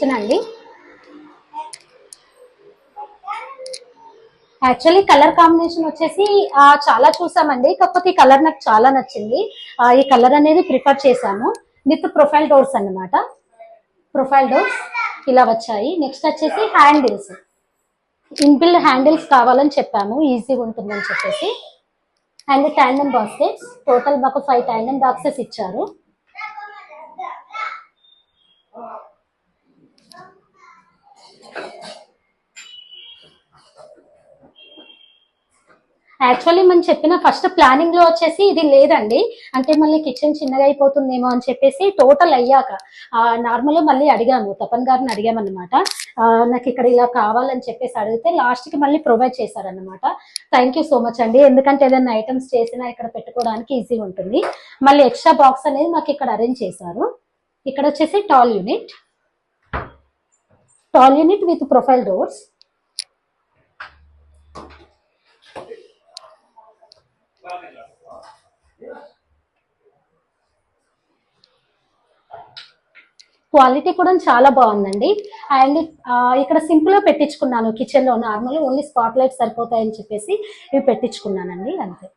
Kitchen అండి. Actually colour combination వచ్చేసి చాలా చూసామండి, కాకపోతే ఈ కలర్ నాకు చాలా నచ్చింది. ఈ కలర్ అనేది ప్రిఫర్ చేశాము. విత్ ప్రొఫైల్ డోర్స్ అన్నమాట. ప్రొఫైల్ డోర్స్ ఇలా వచ్చాయి. నెక్స్ట్ వచ్చేసి హ్యాండిల్స్, ఇన్బిల్డ్ హ్యాండిల్స్ కావాలని చెప్పాము, ఈజీగా ఉంటుందని చెప్పేసి. అండ్ ట్యాండమ్ బాస్కెట్స్, టోటల్ మాకు 5 ట్యాండమ్ బాక్సెస్ ఇచ్చారు. యాక్చువల్లీ మనం చెప్పిన ఫస్ట్ ప్లానింగ్ లో వచ్చేసి ఇది లేదండి, అంటే మళ్ళీ కిచెన్ చిన్నగా అయిపోతుందేమో అని చెప్పేసి టోటల్ అయ్యాక నార్మల్ మళ్ళీ అడిగాము, తపన్ గారిని అడిగామన్నమాట. నాకు ఇక్కడ ఇలా కావాలని చెప్పేసి అడిగితే లాస్ట్ కి మళ్ళీ ప్రొవైడ్ చేశారనమాట. థ్యాంక్ యూ సో మచ్ అండి, ఎందుకంటే ఏదైనా ఐటమ్స్ చేసినా ఇక్కడ పెట్టుకోవడానికి ఈజీగా ఉంటుంది. మళ్ళీ ఎక్స్ట్రా బాక్స్ అనేది మాకు ఇక్కడ అరేంజ్ చేశారు. ఇక్కడ వచ్చేసి tall unit with profile doors. Quality కూడా చాలా బాగుందండి. అండ్ ఇక్కడ సింపుల్ గా పెట్టించుకున్నాను, కిచెన్ లో నార్మల్ ఓన్లీ స్పాట్ లైట్ సరిపోతాయని చెప్పేసి ఇవి పెట్టించుకున్నానండి, అంతే.